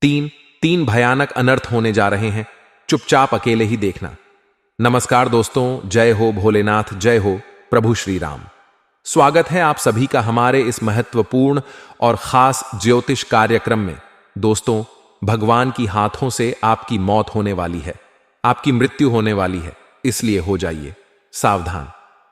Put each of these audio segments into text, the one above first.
तीन तीन भयानक अनर्थ होने जा रहे हैं, चुपचाप अकेले ही देखना। नमस्कार दोस्तों, जय हो भोलेनाथ, जय हो प्रभु श्री राम। स्वागत है आप सभी का हमारे इस महत्वपूर्ण और खास ज्योतिष कार्यक्रम में। दोस्तों, भगवान की हाथों से आपकी मौत होने वाली है, आपकी मृत्यु होने वाली है, इसलिए हो जाइए सावधान।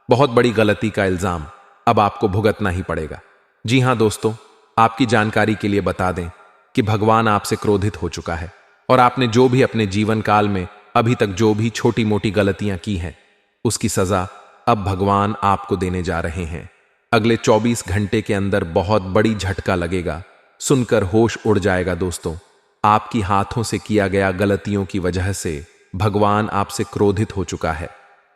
बहुत बड़ी गलती का इल्जाम अब आपको भुगतना ही पड़ेगा। जी हां दोस्तों, आपकी जानकारी के लिए बता दें कि भगवान आपसे क्रोधित हो चुका है और आपने जो भी अपने जीवन काल में अभी तक जो भी छोटी मोटी गलतियां की हैं, उसकी सजा अब भगवान आपको देने जा रहे हैं। अगले 24 घंटे के अंदर बहुत बड़ी झटका लगेगा, सुनकर होश उड़ जाएगा। दोस्तों, आपकी हाथों से किया गया गलतियों की वजह से भगवान आपसे क्रोधित हो चुका है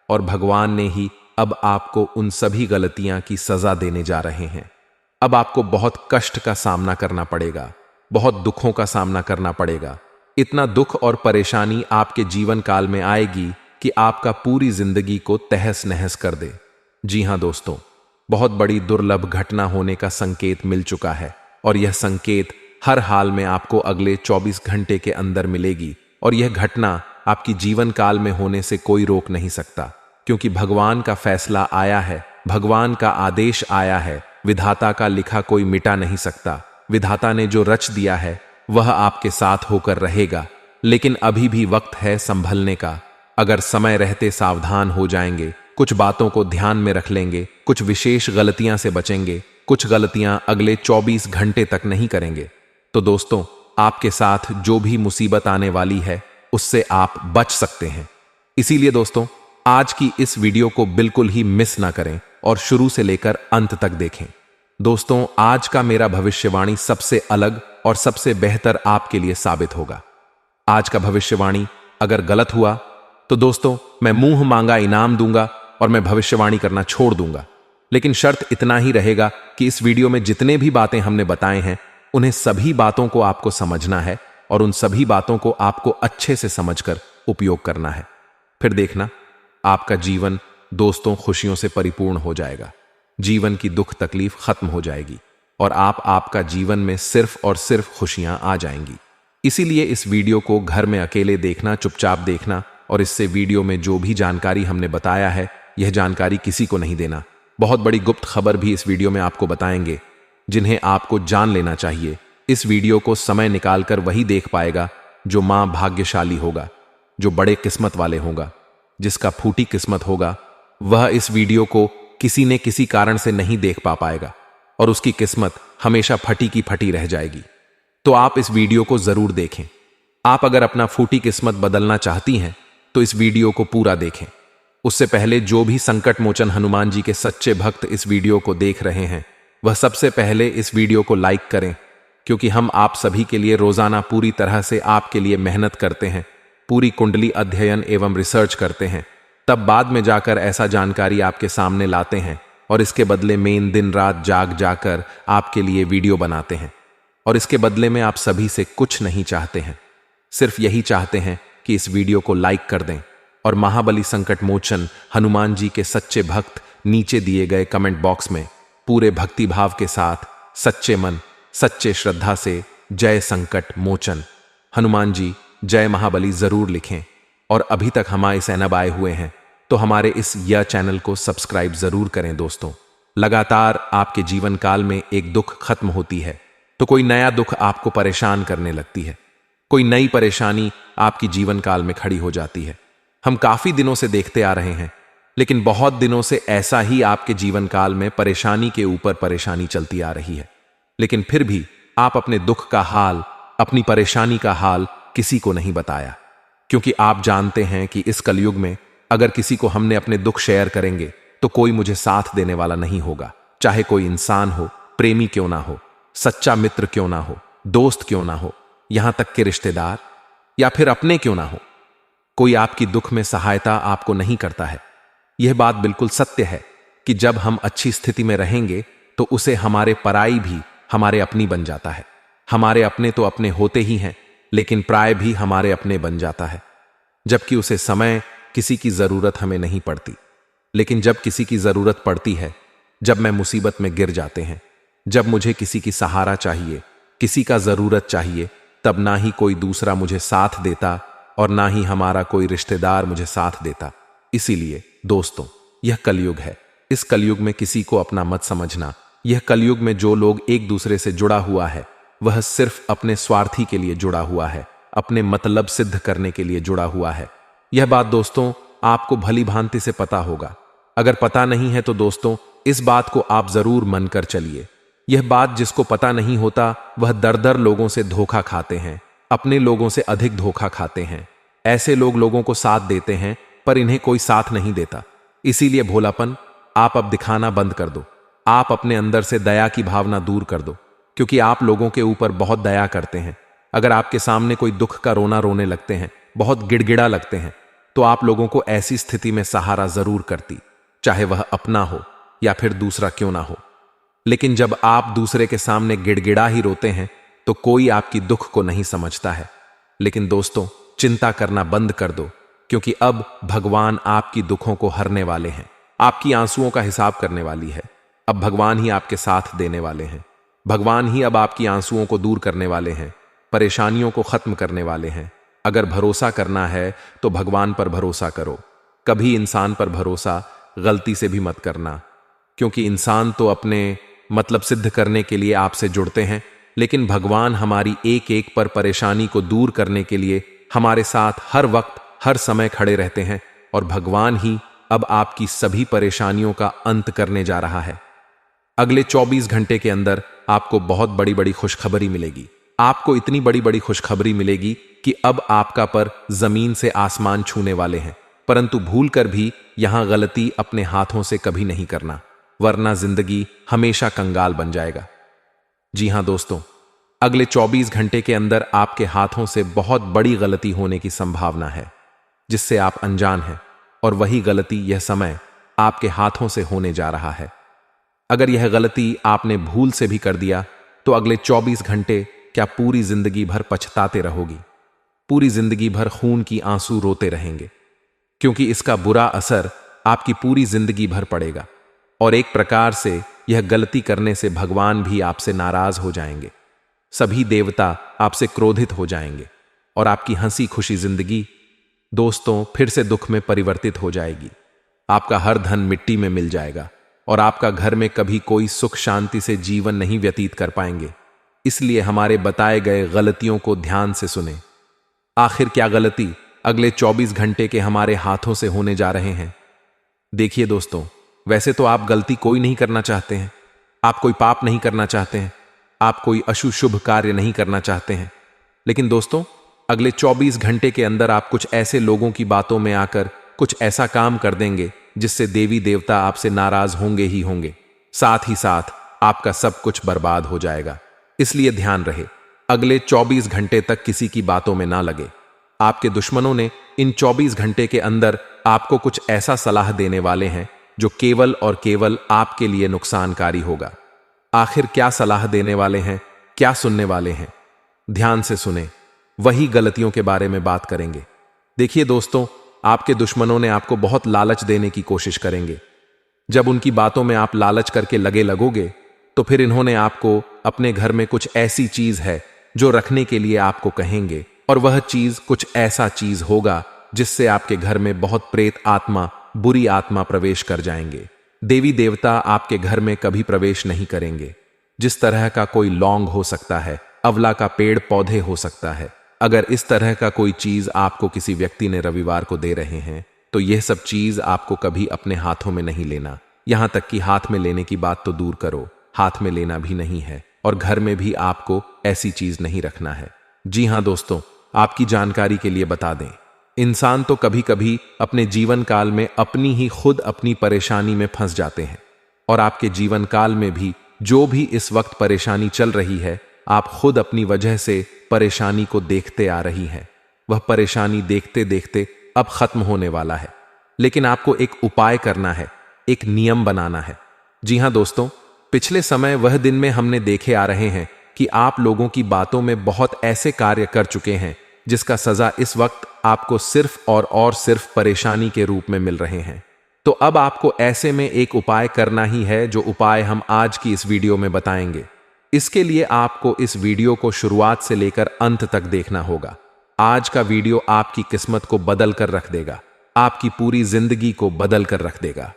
और भगवान ने ही अब आपको उन सभी गलतियां की सजा देने जा रहे हैं। अब आपको बहुत कष्ट का सामना करना पड़ेगा, बहुत दुखों का सामना करना पड़ेगा। इतना दुख और परेशानी आपके जीवन काल में आएगी कि आपका पूरी जिंदगी को तहस नहस कर दे। जी हां दोस्तों, बहुत बड़ी दुर्लभ घटना होने का संकेत मिल चुका है और यह संकेत हर हाल में आपको अगले 24 घंटे के अंदर मिलेगी और यह घटना आपकी जीवन काल में होने से कोई रोक नहीं सकता, क्योंकि भगवान का फैसला आया है, भगवान का आदेश आया है। विधाता का लिखा कोई मिटा नहीं सकता। विधाता ने जो रच दिया है वह आपके साथ होकर रहेगा, लेकिन अभी भी वक्त है संभलने का। अगर समय रहते सावधान हो जाएंगे, कुछ बातों को ध्यान में रख लेंगे, कुछ विशेष गलतियां से बचेंगे, कुछ गलतियां अगले 24 घंटे तक नहीं करेंगे, तो दोस्तों आपके साथ जो भी मुसीबत आने वाली है उससे आप बच सकते हैं। इसीलिए दोस्तों, आज की इस वीडियो को बिल्कुल ही मिस ना करें और शुरू से लेकर अंत तक देखें। दोस्तों, आज का मेरा भविष्यवाणी सबसे अलग और सबसे बेहतर आपके लिए साबित होगा। आज का भविष्यवाणी अगर गलत हुआ तो दोस्तों मैं मुंह मांगा इनाम दूंगा और मैं भविष्यवाणी करना छोड़ दूंगा। लेकिन शर्त इतना ही रहेगा कि इस वीडियो में जितने भी बातें हमने बताए हैं, उन्हें सभी बातों को आपको समझना है और उन सभी बातों को आपको अच्छे से समझकर उपयोग करना है। फिर देखना, आपका जीवन दोस्तों खुशियों से परिपूर्ण हो जाएगा। जीवन की दुख तकलीफ खत्म हो जाएगी और आपका जीवन में सिर्फ और सिर्फ खुशियां आ जाएंगी। इसीलिए इस वीडियो को घर में अकेले देखना, चुपचाप देखना और इससे वीडियो में जो भी जानकारी हमने बताया है, यह जानकारी किसी को नहीं देना। बहुत बड़ी गुप्त खबर भी इस वीडियो में आपको बताएंगे, जिन्हें आपको जान लेना चाहिए। इस वीडियो को समय निकालकर वही देख पाएगा जो मां भाग्यशाली होगा, जो बड़े किस्मत वाले होगा, जिसका फूटी किस्मत होगा। वह इस वीडियो को किसी ने किसी कारण से नहीं देख पाएगा और उसकी किस्मत हमेशा फटी की फटी रह जाएगी। तो आप इस वीडियो को जरूर देखें। आप अगर अपना फूटी किस्मत बदलना चाहती हैं तो इस वीडियो को पूरा देखें। उससे पहले जो भी संकट मोचन हनुमान जी के सच्चे भक्त इस वीडियो को देख रहे हैं, वह सबसे पहले इस वीडियो को लाइक करें, क्योंकि हम आप सभी के लिए रोजाना पूरी तरह से आपके लिए मेहनत करते हैं, पूरी कुंडली अध्ययन एवं रिसर्च करते हैं, तब बाद में जाकर ऐसा जानकारी आपके सामने लाते हैं और इसके बदले में दिन रात जाग जाकर आपके लिए वीडियो बनाते हैं। और इसके बदले में आप सभी से कुछ नहीं चाहते हैं, सिर्फ यही चाहते हैं कि इस वीडियो को लाइक कर दें और महाबली संकट मोचन हनुमान जी के सच्चे भक्त नीचे दिए गए कमेंट बॉक्स में पूरे भक्ति भाव के साथ सच्चे मन सच्चे श्रद्धा से जय संकट मोचन हनुमान जी जय महाबली जरूर लिखें। और अभी तक हमारे चैनल आए हुए हैं तो हमारे इस चैनल को सब्सक्राइब जरूर करें। दोस्तों, लगातार आपके जीवन काल में एक दुख खत्म होती है तो कोई नया दुख आपको परेशान करने लगती है, कोई नई परेशानी आपकी जीवन काल में खड़ी हो जाती है। हम काफी दिनों से देखते आ रहे हैं, लेकिन बहुत दिनों से ऐसा ही आपके जीवन काल में परेशानी के ऊपर परेशानी चलती आ रही है, लेकिन फिर भी आप अपने दुख का हाल, अपनी परेशानी का हाल किसी को नहीं बताया, क्योंकि आप जानते हैं कि इस कलयुग में अगर किसी को हमने अपने दुख शेयर करेंगे तो कोई मुझे साथ देने वाला नहीं होगा। चाहे कोई इंसान हो, प्रेमी क्यों ना हो, सच्चा मित्र क्यों ना हो, दोस्त क्यों ना हो, यहां तक के रिश्तेदार या फिर अपने क्यों ना हो, कोई आपकी दुख में सहायता आपको नहीं करता है। यह बात बिल्कुल सत्य है कि जब हम अच्छी स्थिति में रहेंगे तो उसे हमारे पराई भी हमारे अपनी बन जाता है। हमारे अपने तो अपने होते ही हैं, लेकिन प्राय भी हमारे अपने बन जाता है, जबकि उसे समय किसी की जरूरत हमें नहीं पड़ती। लेकिन जब किसी की जरूरत पड़ती है, जब मैं मुसीबत में गिर जाते हैं, जब मुझे किसी की सहारा चाहिए, किसी का जरूरत चाहिए, तब ना ही कोई दूसरा मुझे साथ देता और ना ही हमारा कोई रिश्तेदार मुझे साथ देता। इसीलिए दोस्तों, यह कलयुग है। इस कलयुग में किसी को अपना मत समझना। यह कलयुग में जो लोग एक दूसरे से जुड़ा हुआ है वह सिर्फ अपने स्वार्थी के लिए जुड़ा हुआ है, अपने मतलब सिद्ध करने के लिए जुड़ा हुआ है। यह बात दोस्तों आपको भली भांति से पता होगा। अगर पता नहीं है तो दोस्तों इस बात को आप जरूर मन कर चलिए। यह बात जिसको पता नहीं होता वह दर दर लोगों से धोखा खाते हैं, अपने लोगों से अधिक धोखा खाते हैं। ऐसे लोग लोगों को साथ देते हैं पर इन्हें कोई साथ नहीं देता। इसीलिए भोलापन आप अब दिखाना बंद कर दो। आप अपने अंदर से दया की भावना दूर कर दो, क्योंकि आप लोगों के ऊपर बहुत दया करते हैं। अगर आपके सामने कोई दुख का रोना रोने लगते हैं, बहुत गिड़गिड़ा लगते हैं, तो आप लोगों को ऐसी स्थिति में सहारा जरूर करती, चाहे वह अपना हो या फिर दूसरा क्यों ना हो। लेकिन जब आप दूसरे के सामने गिड़गिड़ा ही रोते हैं तो कोई आपकी दुख को नहीं समझता है। लेकिन दोस्तों चिंता करना बंद कर दो, क्योंकि अब भगवान आपकी दुखों को हरने वाले हैं, आपकी आंसुओं का हिसाब करने वाली है। अब भगवान ही आपके साथ देने वाले हैं। भगवान ही अब आपकी आंसुओं को दूर करने वाले हैं, परेशानियों को खत्म करने वाले हैं। अगर भरोसा करना है तो भगवान पर भरोसा करो। कभी इंसान पर भरोसा गलती से भी मत करना, क्योंकि इंसान तो अपने मतलब सिद्ध करने के लिए आपसे जुड़ते हैं, लेकिन भगवान हमारी एक एक पर परेशानी को दूर करने के लिए हमारे साथ हर वक्त हर समय खड़े रहते हैं। और भगवान ही अब आपकी सभी परेशानियों का अंत करने जा रहा है। अगले 24 घंटे के अंदर आपको बहुत बड़ी बड़ी खुशखबरी मिलेगी। आपको इतनी बड़ी बड़ी खुशखबरी मिलेगी कि अब आपका पर जमीन से आसमान छूने वाले हैं। परंतु भूलकर भी यहां गलती अपने हाथों से कभी नहीं करना, वरना जिंदगी हमेशा कंगाल बन जाएगा। जी हां दोस्तों, अगले 24 घंटे के अंदर आपके हाथों से बहुत बड़ी गलती होने की संभावना है, जिससे आप अनजान हैं, और वही गलती यह समय आपके हाथों से होने जा रहा है। अगर यह गलती आपने भूल से भी कर दिया तो अगले 24 घंटे क्या पूरी जिंदगी भर पछताते रहोगी। पूरी जिंदगी भर खून की आंसू रोते रहेंगे, क्योंकि इसका बुरा असर आपकी पूरी जिंदगी भर पड़ेगा। और एक प्रकार से यह गलती करने से भगवान भी आपसे नाराज हो जाएंगे, सभी देवता आपसे क्रोधित हो जाएंगे, और आपकी हंसी खुशी जिंदगी दोस्तों फिर से दुख में परिवर्तित हो जाएगी। आपका हर धन मिट्टी में मिल जाएगा, और आपका घर में कभी कोई सुख शांति से जीवन नहीं व्यतीत कर पाएंगे। इसलिए हमारे बताए गए गलतियों को ध्यान से सुने। आखिर क्या गलती अगले 24 घंटे के हमारे हाथों से होने जा रहे हैं? देखिए दोस्तों, वैसे तो आप गलती कोई नहीं करना चाहते हैं, आप कोई पाप नहीं करना चाहते हैं, आप कोई अशुभ कार्य नहीं करना चाहते हैं। लेकिन दोस्तों अगले 24 घंटे के अंदर आप कुछ ऐसे लोगों की बातों में आकर कुछ ऐसा काम कर देंगे जिससे देवी देवता आपसे नाराज होंगे ही होंगे, साथ ही साथ आपका सब कुछ बर्बाद हो जाएगा। इसलिए ध्यान रहे, अगले 24 घंटे तक किसी की बातों में ना लगे। आपके दुश्मनों ने इन 24 घंटे के अंदर आपको कुछ ऐसा सलाह देने वाले हैं जो केवल और केवल आपके लिए नुकसानकारी होगा। आखिर क्या सलाह देने वाले हैं, क्या सुनने वाले हैं? ध्यान से सुने, वही गलतियों के बारे में बात करेंगे। देखिए दोस्तों, आपके दुश्मनों ने आपको बहुत लालच देने की कोशिश करेंगे। जब उनकी बातों में आप लालच करके लगोगे तो फिर इन्होंने आपको अपने घर में कुछ ऐसी चीज है जो रखने के लिए आपको कहेंगे, और वह चीज कुछ ऐसा चीज होगा जिससे आपके घर में बहुत प्रेत आत्मा, बुरी आत्मा प्रवेश कर जाएंगे। देवी देवता आपके घर में कभी प्रवेश नहीं करेंगे। जिस तरह का कोई लौंग हो सकता है, अवला का पेड़ पौधे हो सकता है, अगर इस तरह का कोई चीज आपको किसी व्यक्ति ने रविवार को दे रहे हैं तो यह सब चीज आपको कभी अपने हाथों में नहीं लेना। यहां तक कि हाथ में लेने की बात तो दूर करो, हाथ में लेना भी नहीं है, और घर में भी आपको ऐसी चीज नहीं रखना है। जी हां दोस्तों, आपकी जानकारी के लिए बता दें, इंसान तो कभी कभी अपने जीवन काल में अपनी ही खुद अपनी परेशानी में फंस जाते हैं, और आपके जीवन काल में भी जो भी इस वक्त परेशानी चल रही है, आप खुद अपनी वजह से परेशानी को देखते आ रही हैं। वह परेशानी देखते देखते अब खत्म होने वाला है, लेकिन आपको एक उपाय करना है, एक नियम बनाना है। जी हां दोस्तों, पिछले समय वह दिन में हमने देखे आ रहे हैं कि आप लोगों की बातों में बहुत ऐसे कार्य कर चुके हैं जिसका सजा इस वक्त आपको सिर्फ और सिर्फ परेशानी के रूप में मिल रहे हैं। तो अब आपको ऐसे में एक उपाय करना ही है, जो उपाय हम आज की इस वीडियो में बताएंगे। इसके लिए आपको इस वीडियो को शुरुआत से लेकर अंत तक देखना होगा। आज का वीडियो आपकी किस्मत को बदल कर रख देगा, आपकी पूरी जिंदगी को बदल कर रख देगा।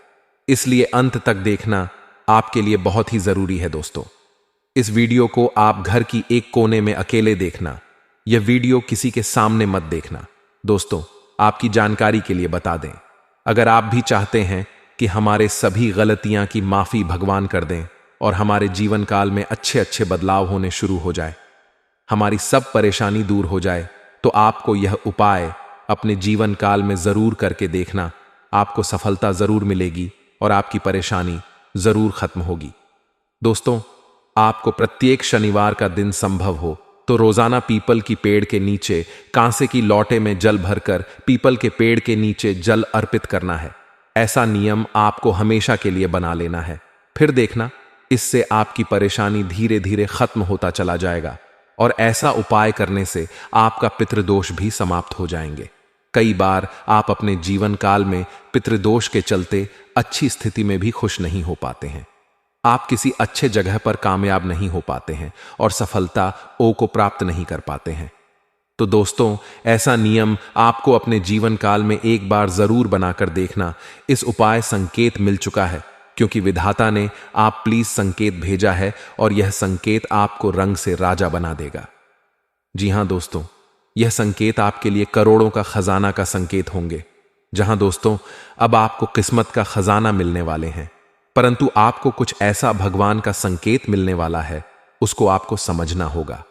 इसलिए अंत तक देखना आपके लिए बहुत ही जरूरी है दोस्तों। इस वीडियो को आप घर की एक कोने में अकेले देखना। यह वीडियो किसी के सामने मत देखना। दोस्तों, आपकी जानकारी के लिए बता दें, अगर आप भी चाहते हैं कि हमारे सभी गलतियां की माफी भगवान कर दें और हमारे जीवन काल में अच्छे अच्छे बदलाव होने शुरू हो जाए, हमारी सब परेशानी दूर हो जाए, तो आपको यह उपाय अपने जीवन काल में जरूर करके देखना। आपको सफलता जरूर मिलेगी और आपकी परेशानी जरूर खत्म होगी। दोस्तों, आपको प्रत्येक शनिवार का दिन संभव हो तो रोजाना पीपल की पेड़ के नीचे कांसे की लौटे में जल भरकर पीपल के पेड़ के नीचे जल अर्पित करना है। ऐसा नियम आपको हमेशा के लिए बना लेना है। फिर देखना, इससे आपकी परेशानी धीरे धीरे खत्म होता चला जाएगा और ऐसा उपाय करने से आपका पितृदोष भी समाप्त हो जाएंगे। कई बार आप अपने जीवन काल में पितृदोष के चलते अच्छी स्थिति में भी खुश नहीं हो पाते हैं। आप किसी अच्छे जगह पर कामयाब नहीं हो पाते हैं और सफलता को प्राप्त नहीं कर पाते हैं। तो दोस्तों, ऐसा नियम आपको अपने जीवन काल में एक बार जरूर बनाकर देखना। इस उपाय संकेत मिल चुका है, क्योंकि विधाता ने आप प्लीज संकेत भेजा है और यह संकेत आपको रंग से राजा बना देगा। जी हां दोस्तों, यह संकेत आपके लिए करोड़ों का खजाना का संकेत होंगे। जहां दोस्तों, अब आपको किस्मत का खजाना मिलने वाले हैं, परंतु आपको कुछ ऐसा भगवान का संकेत मिलने वाला है, उसको आपको समझना होगा।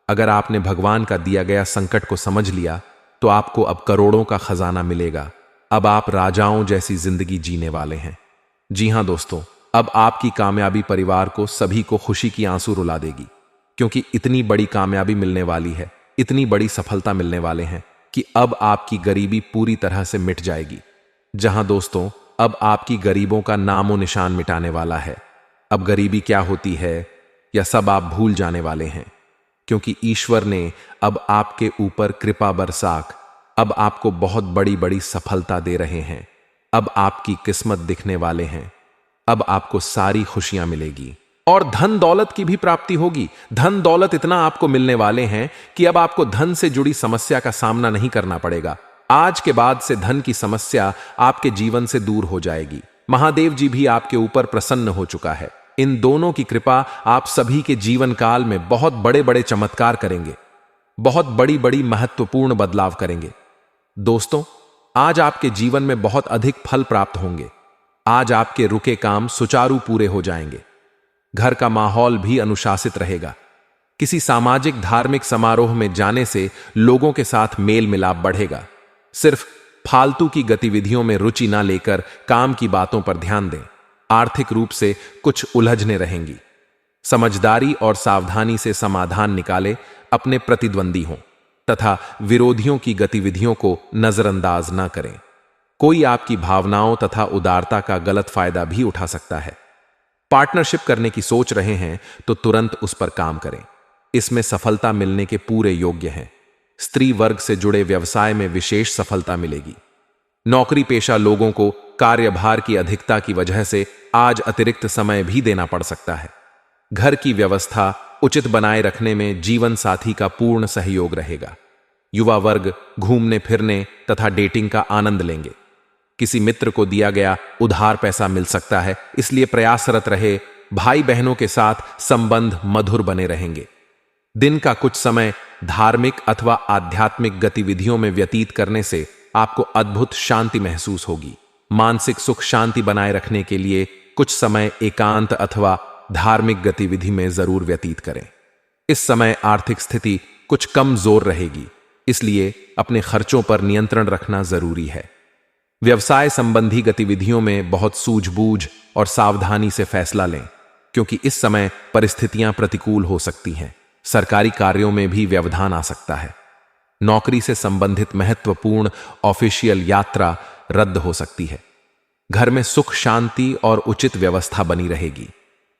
अगर आपने भगवान का दिया गया संकट को समझ लिया तो आपको अब करोड़ों का खजाना मिलेगा। अब आप राजाओं जैसी जिंदगी जीने वाले हैं। जी हां दोस्तों, अब आपकी कामयाबी परिवार को सभी को खुशी की आंसू रुला देगी, क्योंकि इतनी बड़ी कामयाबी मिलने वाली है, इतनी बड़ी सफलता मिलने वाले हैं कि अब आपकी गरीबी पूरी तरह से मिट जाएगी। जहां दोस्तों, अब आपकी गरीबों का नामो निशान मिटाने वाला है। अब गरीबी क्या होती है या सब आप भूल जाने वाले हैं, क्योंकि ईश्वर ने अब आपके ऊपर कृपा बरसाक अब आपको बहुत बड़ी बड़ी सफलता दे रहे हैं। अब आपकी किस्मत दिखने वाले हैं। अब आपको सारी खुशियां मिलेगी और धन दौलत की भी प्राप्ति होगी। धन दौलत इतना आपको मिलने वाले हैं कि अब आपको धन से जुड़ी समस्या का सामना नहीं करना पड़ेगा। आज के बाद से धन की समस्या आपके जीवन से दूर हो जाएगी। महादेव जी भी आपके ऊपर प्रसन्न हो चुका है। इन दोनों की कृपा आप सभी के जीवन काल में बहुत बड़े बड़े चमत्कार करेंगे, बहुत बड़ी बड़ी महत्वपूर्ण बदलाव करेंगे। दोस्तों, आज आपके जीवन में बहुत अधिक फल प्राप्त होंगे। आज आपके रुके काम सुचारू पूरे हो जाएंगे। घर का माहौल भी अनुशासित रहेगा। किसी सामाजिक धार्मिक समारोह में जाने से लोगों के साथ मेल मिलाप बढ़ेगा। सिर्फ फालतू की गतिविधियों में रुचि ना लेकर काम की बातों पर ध्यान दें। आर्थिक रूप से कुछ उलझने रहेंगी। समझदारी और सावधानी से समाधान निकाले अपने प्रतिद्वंदी हों तथा विरोधियों की गतिविधियों को नजरअंदाज ना करें। कोई आपकी भावनाओं तथा उदारता का गलत फायदा भी उठा सकता है। पार्टनरशिप करने की सोच रहे हैं तो तुरंत उस पर काम करें। इसमें सफलता मिलने के पूरे योग्य हैं। स्त्री वर्ग से जुड़े व्यवसाय में विशेष सफलता मिलेगी। नौकरी पेशा लोगों को कार्यभार की अधिकता की वजह से आज अतिरिक्त समय भी देना पड़ सकता है। घर की व्यवस्था उचित बनाए रखने में जीवन साथी का पूर्ण सहयोग रहेगा। युवा वर्ग घूमने फिरने तथा डेटिंग का आनंद लेंगे। किसी मित्र को दिया गया उधार पैसा मिल सकता है, इसलिए प्रयासरत रहे। भाई बहनों के साथ संबंध मधुर बने रहेंगे। दिन का कुछ समय धार्मिक अथवा आध्यात्मिक गतिविधियों में व्यतीत करने से आपको अद्भुत शांति महसूस होगी। मानसिक सुख शांति बनाए रखने के लिए कुछ समय एकांत अथवा धार्मिक गतिविधि में जरूर व्यतीत करें। इस समय आर्थिक स्थिति कुछ कमजोर रहेगी, इसलिए अपने खर्चों पर नियंत्रण रखना जरूरी है। व्यवसाय संबंधी गतिविधियों में बहुत सूझबूझ और सावधानी से फैसला लें, क्योंकि इस समय परिस्थितियां प्रतिकूल हो सकती हैं। सरकारी कार्यों में भी व्यवधान आ सकता है। नौकरी से संबंधित महत्वपूर्ण ऑफिशियल यात्रा रद्द हो सकती है। घर में सुख शांति और उचित व्यवस्था बनी रहेगी।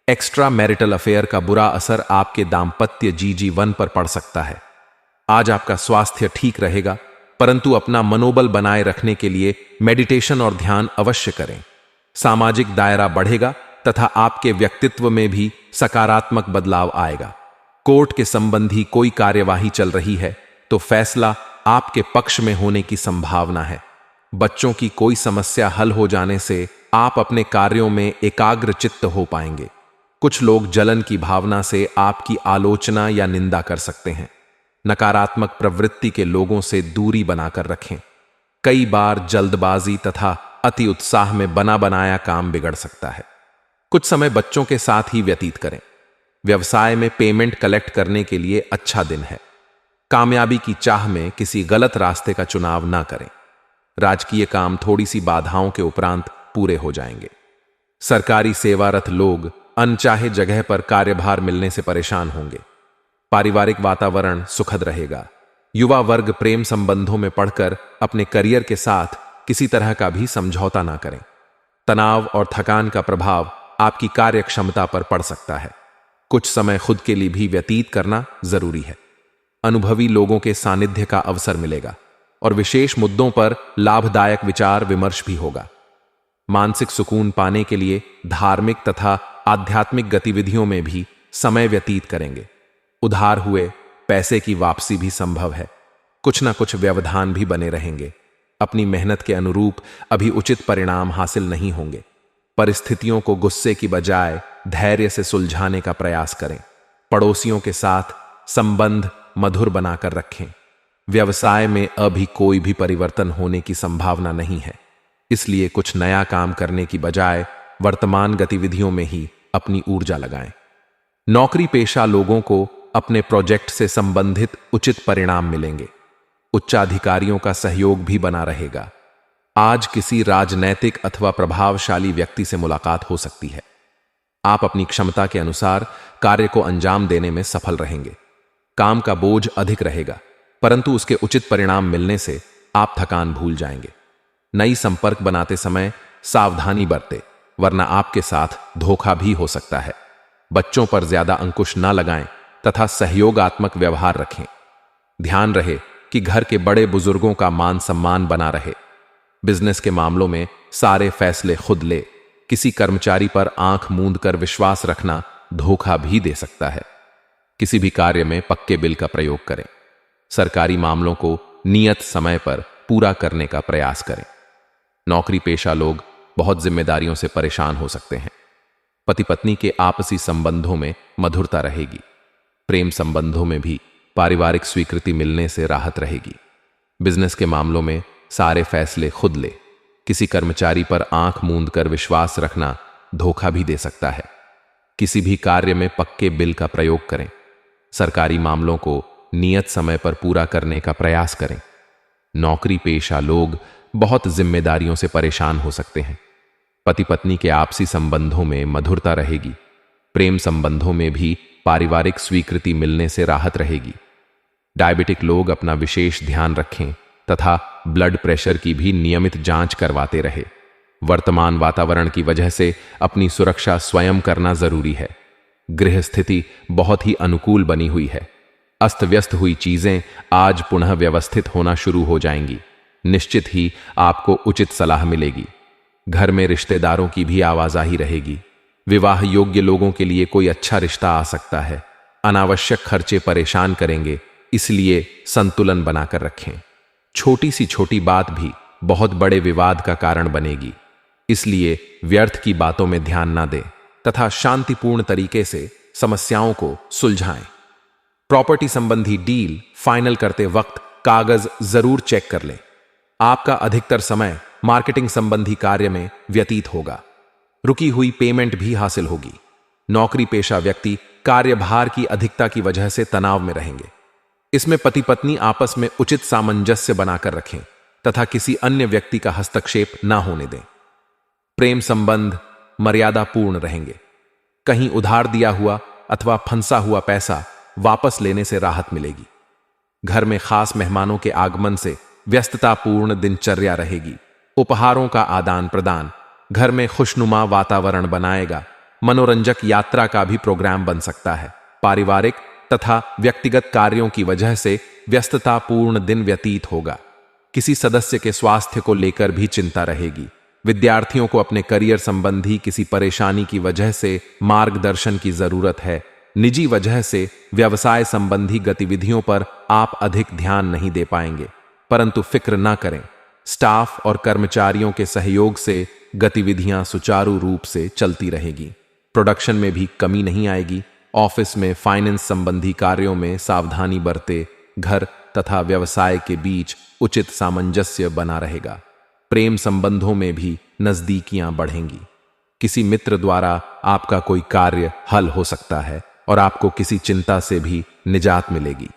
एक्स्ट्रा मैरिटल अफेयर का बुरा असर आपके दाम्पत्य जीवन पर पड़ सकता है। आज आपका स्वास्थ्य ठीक रहेगा, परंतु अपना मनोबल बनाए रखने के लिए मेडिटेशन और ध्यान अवश्य करें। सामाजिक दायरा बढ़ेगा तथा आपके व्यक्तित्व में भी सकारात्मक बदलाव आएगा। कोर्ट के संबंधी कोई कार्यवाही चल रही है तो फैसला आपके पक्ष में होने की संभावना है। बच्चों की कोई समस्या हल हो जाने से आप अपने कार्यों में एकाग्र चित्त हो पाएंगे। कुछ लोग जलन की भावना से आपकी आलोचना या निंदा कर सकते हैं। नकारात्मक प्रवृत्ति के लोगों से दूरी बनाकर रखें। कई बार जल्दबाजी तथा अति उत्साह में बना बनाया काम बिगड़ सकता है। कुछ समय बच्चों के साथ ही व्यतीत करें। व्यवसाय में पेमेंट कलेक्ट करने के लिए अच्छा दिन है। कामयाबी की चाह में किसी गलत रास्ते का चुनाव ना करें। राजकीय काम थोड़ी सी बाधाओं के उपरांत पूरे हो जाएंगे। सरकारी सेवारत लोग अनचाहे जगह पर कार्यभार मिलने से परेशान होंगे। पारिवारिक वातावरण सुखद रहेगा। युवा वर्ग प्रेम संबंधों में पढ़कर अपने करियर के साथ किसी तरह का भी समझौता ना करें। तनाव और थकान का प्रभाव आपकी कार्य क्षमता पर पड़ सकता है। कुछ समय खुद के लिए भी व्यतीत करना जरूरी है। अनुभवी लोगों के सानिध्य का अवसर मिलेगा और विशेष मुद्दों पर लाभदायक विचार विमर्श भी होगा। मानसिक सुकून पाने के लिए धार्मिक तथा आध्यात्मिक गतिविधियों में भी समय व्यतीत करेंगे। उधार हुए पैसे की वापसी भी संभव है। कुछ ना कुछ व्यवधान भी बने रहेंगे। अपनी मेहनत के अनुरूप अभी उचित परिणाम हासिल नहीं होंगे। परिस्थितियों को गुस्से की बजाय धैर्य से सुलझाने का प्रयास करें। पड़ोसियों के साथ संबंध मधुर बनाकर रखें। व्यवसाय में अभी कोई भी परिवर्तन होने की संभावना नहीं है, इसलिए कुछ नया काम करने की बजाय वर्तमान गतिविधियों में ही अपनी ऊर्जा लगाएं। नौकरी पेशा लोगों को अपने प्रोजेक्ट से संबंधित उचित परिणाम मिलेंगे। उच्चाधिकारियों का सहयोग भी बना रहेगा। आज किसी राजनैतिक अथवा प्रभावशाली व्यक्ति से मुलाकात हो सकती है। आप अपनी क्षमता के अनुसार कार्य को अंजाम देने में सफल रहेंगे। काम का बोझ अधिक रहेगा, परंतु उसके उचित परिणाम मिलने से आप थकान भूल जाएंगे। नई संपर्क बनाते समय सावधानी बरतें, वरना आपके साथ धोखा भी हो सकता है। बच्चों पर ज्यादा अंकुश न लगाएं तथा सहयोगात्मक व्यवहार रखें। ध्यान रहे कि घर के बड़े बुजुर्गों का मान सम्मान बना रहे। बिजनेस के मामलों में सारे फैसले खुद ले। किसी कर्मचारी पर आंख मूंद कर विश्वास रखना धोखा भी दे सकता है। किसी भी कार्य में पक्के बिल का प्रयोग करें। सरकारी मामलों को नियत समय पर पूरा करने का प्रयास करें। नौकरी पेशा लोग बहुत जिम्मेदारियों से परेशान हो सकते हैं। पति पत्नी के आपसी संबंधों में मधुरता रहेगी। प्रेम संबंधों में भी पारिवारिक स्वीकृति मिलने से राहत रहेगी। बिजनेस के मामलों में सारे फैसले खुद ले। किसी कर्मचारी पर आंख मूंद कर विश्वास रखना धोखा भी दे सकता है। किसी भी कार्य में पक्के बिल का प्रयोग करें। सरकारी मामलों को नियत समय पर पूरा करने का प्रयास करें। नौकरी पेशा लोग बहुत जिम्मेदारियों से परेशान हो सकते हैं। पति पत्नी के आपसी संबंधों में मधुरता रहेगी। प्रेम संबंधों में भी पारिवारिक स्वीकृति मिलने से राहत रहेगी। डायबिटिक लोग अपना विशेष ध्यान रखें तथा ब्लड प्रेशर की भी नियमित जांच करवाते रहे। वर्तमान वातावरण की वजह से अपनी सुरक्षा स्वयं करना जरूरी है। गृह स्थिति बहुत ही अनुकूल बनी हुई है। अस्त व्यस्त हुई चीजें आज पुनः व्यवस्थित होना शुरू हो जाएंगी। निश्चित ही आपको उचित सलाह मिलेगी। घर में रिश्तेदारों की भी आवाजाही रहेगी। विवाह योग्य लोगों के लिए कोई अच्छा रिश्ता आ सकता है। अनावश्यक खर्चे परेशान करेंगे, इसलिए संतुलन बनाकर रखें। छोटी सी छोटी बात भी बहुत बड़े विवाद का कारण बनेगी, इसलिए व्यर्थ की बातों में ध्यान ना दें तथा शांतिपूर्ण तरीके से समस्याओं को सुलझाएं। प्रॉपर्टी संबंधी डील फाइनल करते वक्त कागज जरूर चेक कर लें। आपका अधिकतर समय मार्केटिंग संबंधी कार्य में व्यतीत होगा। रुकी हुई पेमेंट भी हासिल होगी। नौकरी पेशा व्यक्ति कार्यभार की अधिकता की वजह से तनाव में रहेंगे। इसमें पति पत्नी आपस में उचित सामंजस्य बनाकर रखें तथा किसी अन्य व्यक्ति का हस्तक्षेप ना होने दें। प्रेम संबंध मर्यादापूर्ण रहेंगे। कहीं उधार दिया हुआ अथवा फंसा हुआ पैसा वापस लेने से राहत मिलेगी। घर में खास मेहमानों के आगमन से व्यस्ततापूर्ण दिनचर्या रहेगी। उपहारों का आदान प्रदान घर में खुशनुमा वातावरण बनाएगा। मनोरंजक यात्रा का भी प्रोग्राम बन सकता है। पारिवारिक तथा व्यक्तिगत कार्यों की वजह से व्यस्ततापूर्ण दिन व्यतीत होगा। किसी सदस्य के स्वास्थ्य को लेकर भी चिंता रहेगी। विद्यार्थियों को अपने करियर संबंधी किसी परेशानी की वजह से मार्गदर्शन की जरूरत है। निजी वजह से व्यवसाय संबंधी गतिविधियों पर आप अधिक ध्यान नहीं दे पाएंगे, परंतु फिक्र ना करें, स्टाफ और कर्मचारियों के सहयोग से गतिविधियां सुचारू रूप से चलती रहेगी। प्रोडक्शन में भी कमी नहीं आएगी। ऑफिस में फाइनेंस संबंधी कार्यों में सावधानी बरते। घर तथा व्यवसाय के बीच उचित सामंजस्य बना रहेगा। प्रेम संबंधों में भी नजदीकियां बढ़ेंगी। किसी मित्र द्वारा आपका कोई कार्य हल हो सकता है और आपको किसी चिंता से भी निजात मिलेगी।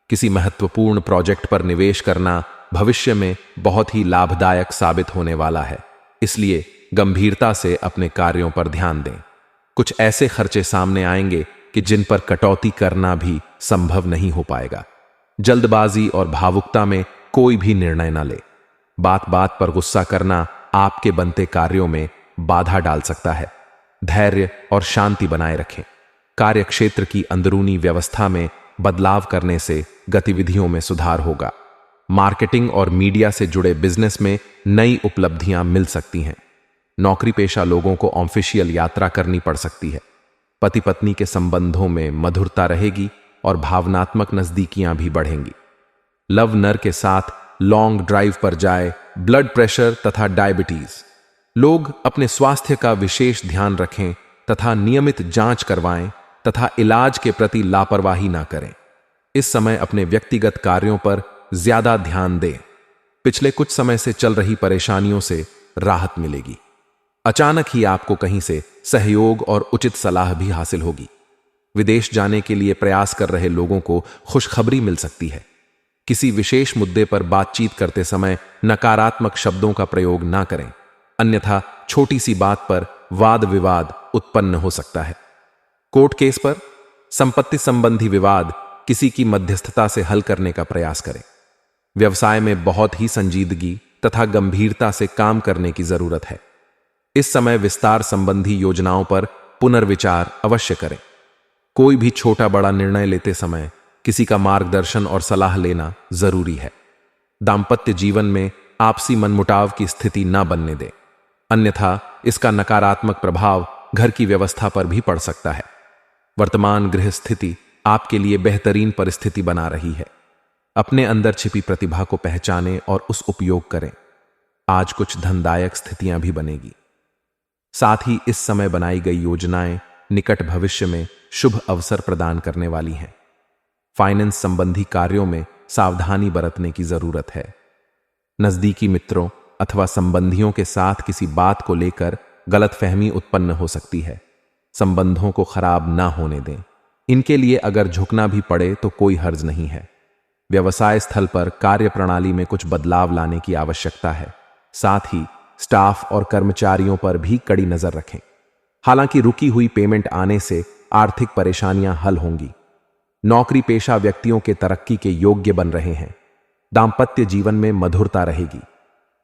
किसी महत्वपूर्ण प्रोजेक्ट पर निवेश करना भविष्य में बहुत ही लाभदायक साबित होने वाला है, इसलिए गंभीरता से अपने कार्यों पर ध्यान दें। कुछ ऐसे खर्चे सामने आएंगे कि जिन पर कटौती करना भी संभव नहीं हो पाएगा। जल्दबाजी और भावुकता में कोई भी निर्णय न ले। बात बात पर गुस्सा करना आपके बनते कार्यों में बाधा डाल सकता है। धैर्य और शांति बनाए रखें। कार्यक्षेत्र की अंदरूनी व्यवस्था में बदलाव करने से गतिविधियों में सुधार होगा। मार्केटिंग और मीडिया से जुड़े बिजनेस में नई उपलब्धियां मिल सकती हैं। नौकरी पेशा लोगों को ऑफिशियल यात्रा करनी पड़ सकती है। पति पत्नी के संबंधों में मधुरता रहेगी और भावनात्मक नजदीकियां भी बढ़ेंगी। लव नर के साथ लॉन्ग ड्राइव पर जाए। ब्लड प्रेशर तथा डायबिटीज। लोग अपने स्वास्थ्य का विशेष ध्यान रखें तथा नियमित जांच करवाएं तथा इलाज के प्रति लापरवाही ना करें। इस समय अपने व्यक्तिगत कार्यों पर ज्यादा ध्यान दें। पिछले कुछ समय से चल रही परेशानियों से राहत मिलेगी। अचानक ही आपको कहीं से सहयोग और उचित सलाह भी हासिल होगी। विदेश जाने के लिए प्रयास कर रहे लोगों को खुशखबरी मिल सकती है। किसी विशेष मुद्दे पर बातचीत करते समय नकारात्मक शब्दों का प्रयोग ना करें, अन्यथा छोटी सी बात पर वाद विवाद उत्पन्न हो सकता है। कोर्ट केस पर संपत्ति संबंधी विवाद किसी की मध्यस्थता से हल करने का प्रयास करें। व्यवसाय में बहुत ही संजीदगी तथा गंभीरता से काम करने की जरूरत है। इस समय विस्तार संबंधी योजनाओं पर पुनर्विचार अवश्य करें। कोई भी छोटा बड़ा निर्णय लेते समय किसी का मार्गदर्शन और सलाह लेना जरूरी है। दाम्पत्य जीवन में आपसी मनमुटाव की स्थिति न बनने दें, अन्यथा इसका नकारात्मक प्रभाव घर की व्यवस्था पर भी पड़ सकता है। वर्तमान गृह स्थिति आपके लिए बेहतरीन परिस्थिति बना रही है। अपने अंदर छिपी प्रतिभा को पहचानें और उस उपयोग करें। आज कुछ धनदायक स्थितियां भी बनेगी। साथ ही इस समय बनाई गई योजनाएं निकट भविष्य में शुभ अवसर प्रदान करने वाली हैं। फाइनेंस संबंधी कार्यों में सावधानी बरतने की जरूरत है। नजदीकी मित्रों अथवा संबंधियों के साथ किसी बात को लेकर गलतफहमी उत्पन्न हो सकती है। संबंधों को खराब ना होने दें। इनके लिए अगर झुकना भी पड़े तो कोई हर्ज नहीं है। व्यवसाय स्थल पर कार्य प्रणाली में कुछ बदलाव लाने की आवश्यकता है। साथ ही स्टाफ और कर्मचारियों पर भी कड़ी नजर रखें। हालांकि रुकी हुई पेमेंट आने से आर्थिक परेशानियां हल होंगी। नौकरी पेशा व्यक्तियों के तरक्की के योग्य बन रहे हैं। दाम्पत्य जीवन में मधुरता रहेगी।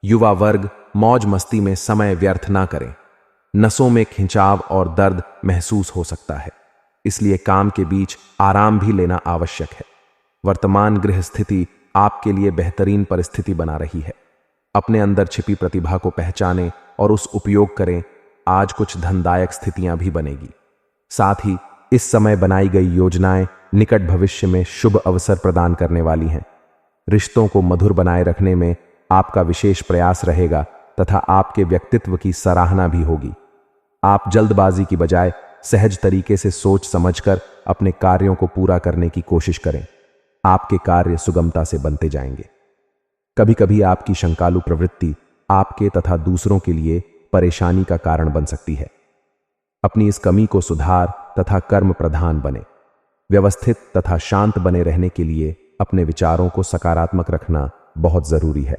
युवा वर्ग मौज मस्ती में समय व्यर्थ ना करें। नसों में खिंचाव और दर्द महसूस हो सकता है, इसलिए काम के बीच आराम भी लेना आवश्यक है। वर्तमान गृह स्थिति आपके लिए बेहतरीन परिस्थिति बना रही है। अपने अंदर छिपी प्रतिभा को पहचानें और उस उपयोग करें। आज कुछ धनदायक स्थितियां भी बनेगी। साथ ही इस समय बनाई गई योजनाएं निकट भविष्य में शुभ अवसर प्रदान करने वाली हैं। रिश्तों को मधुर बनाए रखने में आपका विशेष प्रयास रहेगा तथा आपके व्यक्तित्व की सराहना भी होगी। आप जल्दबाजी की बजाय सहज तरीके से सोच समझकर अपने कार्यों को पूरा करने की कोशिश करें। आपके कार्य सुगमता से बनते जाएंगे। कभी कभी आपकी शंकालु प्रवृत्ति आपके तथा दूसरों के लिए परेशानी का कारण बन सकती है। अपनी इस कमी को सुधार तथा कर्म प्रधान बने। व्यवस्थित तथा शांत बने रहने के लिए अपने विचारों को सकारात्मक रखना बहुत जरूरी है।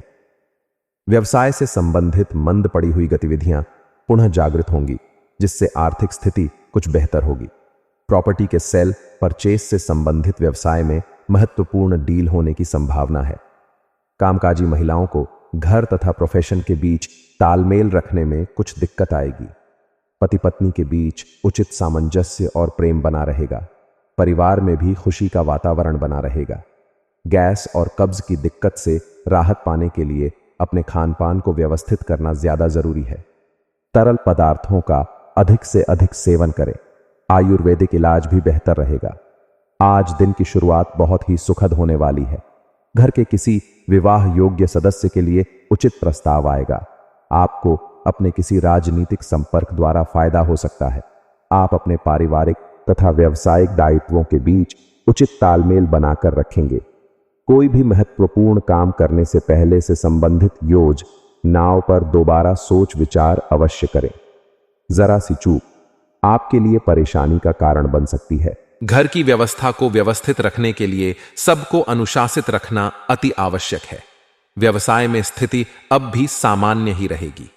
व्यवसाय से संबंधित मंद पड़ी हुई गतिविधियां पुनः जागृत होंगी, जिससे आर्थिक स्थिति कुछ बेहतर होगी। प्रॉपर्टी के सेल परचेस से संबंधित व्यवसाय में महत्वपूर्ण डील होने की संभावना है। कामकाजी महिलाओं को घर तथा प्रोफेशन के बीच तालमेल रखने में कुछ दिक्कत आएगी। पति पत्नी के बीच उचित सामंजस्य और प्रेम बना रहेगा। परिवार में भी खुशी का वातावरण बना रहेगा। गैस और कब्ज की दिक्कत से राहत पाने के लिए अपने खान पान को व्यवस्थित करना ज्यादा जरूरी है। तरल पदार्थों का अधिक से अधिक सेवन करें। आयुर्वेदिक इलाज भी बेहतर रहेगा। आज दिन की शुरुआत बहुत ही सुखद होने वाली है। घर के किसी विवाह योग्य सदस्य के लिए उचित प्रस्ताव आएगा। आपको अपने किसी राजनीतिक संपर्क द्वारा फायदा हो सकता है। आप अपने पारिवारिक तथा व्यावसायिक दायित्वों के बीच उचित तालमेल बनाकर रखेंगे। कोई भी महत्वपूर्ण काम करने से पहले से संबंधित योजनाओं पर दोबारा सोच विचार अवश्य करें। जरा सी चूक आपके लिए परेशानी का कारण बन सकती है। घर की व्यवस्था को व्यवस्थित रखने के लिए सबको अनुशासित रखना अति आवश्यक है। व्यवसाय में स्थिति अब भी सामान्य ही रहेगी।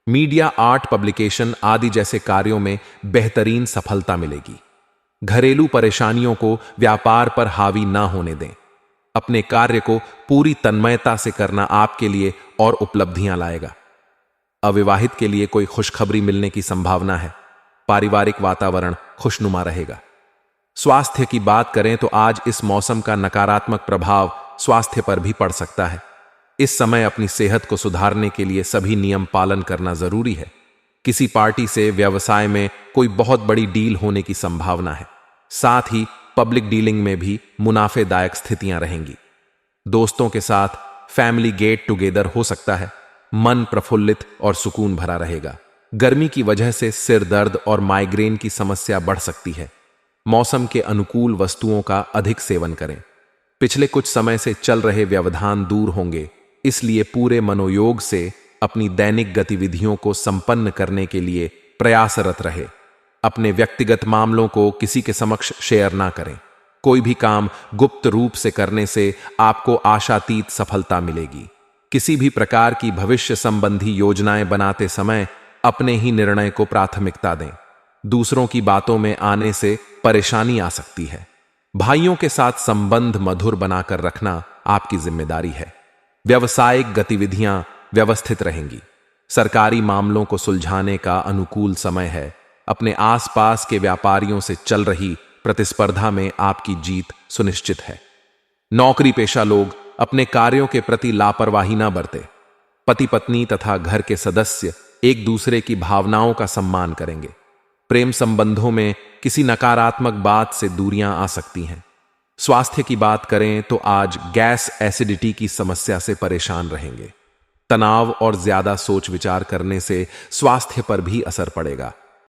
मीडिया, आर्ट, पब्लिकेशन आदि जैसे कार्यों में बेहतरीन सफलता मिलेगी। घरेलू परेशानियों को व्यापार पर हावी ना होने दें। अपने कार्य को पूरी तन्मयता से करना आपके लिए और उपलब्धियां लाएगा। अविवाहित के लिए कोई खुशखबरी मिलने की संभावना है। पारिवारिक वातावरण खुशनुमा रहेगा। स्वास्थ्य की बात करें तो आज इस मौसम का नकारात्मक प्रभाव स्वास्थ्य पर भी पड़ सकता है। इस समय अपनी सेहत को सुधारने के लिए सभी नियम पालन करना जरूरी है। किसी पार्टी से व्यवसाय में कोई बहुत बड़ी डील होने की संभावना है। साथ ही पब्लिक डीलिंग में भी मुनाफेदायक स्थितियां रहेंगी। दोस्तों के साथ फैमिली गेट टुगेदर हो सकता है। मन प्रफुल्लित और सुकून भरा रहेगा। गर्मी की वजह से सिर दर्द और माइग्रेन की समस्या बढ़ सकती है। मौसम के अनुकूल वस्तुओं का अधिक सेवन करें। पिछले कुछ समय से चल रहे व्यवधान दूर होंगे, इसलिए पूरे मनोयोग से अपनी दैनिक गतिविधियों को संपन्न करने के लिए प्रयासरत रहे। अपने व्यक्तिगत मामलों को किसी के समक्ष शेयर ना करें। कोई भी काम गुप्त रूप से करने से आपको आशातीत सफलता मिलेगी। किसी भी प्रकार की भविष्य संबंधी योजनाएं बनाते समय अपने ही निर्णय को प्राथमिकता दें। दूसरों की बातों में आने से परेशानी आ सकती है। भाइयों के साथ संबंध मधुर बनाकर रखना आपकी जिम्मेदारी है। व्यावसायिक गतिविधियां व्यवस्थित रहेंगी। सरकारी मामलों को सुलझाने का अनुकूल समय है। अपने आसपास के व्यापारियों से चल रही प्रतिस्पर्धा में आपकी जीत सुनिश्चित है। नौकरी पेशा लोग अपने कार्यों के प्रति लापरवाही ना बरतें। पति पत्नी तथा घर के सदस्य एक दूसरे की भावनाओं का सम्मान करेंगे। प्रेम संबंधों में किसी नकारात्मक बात से दूरियां आ सकती हैं। स्वास्थ्य की बात करें तो आज गैस एसिडिटी की समस्या से परेशान रहेंगे। तनाव और ज्यादा सोच विचार करने से स्वास्थ्य पर भी असर पड़ेगा।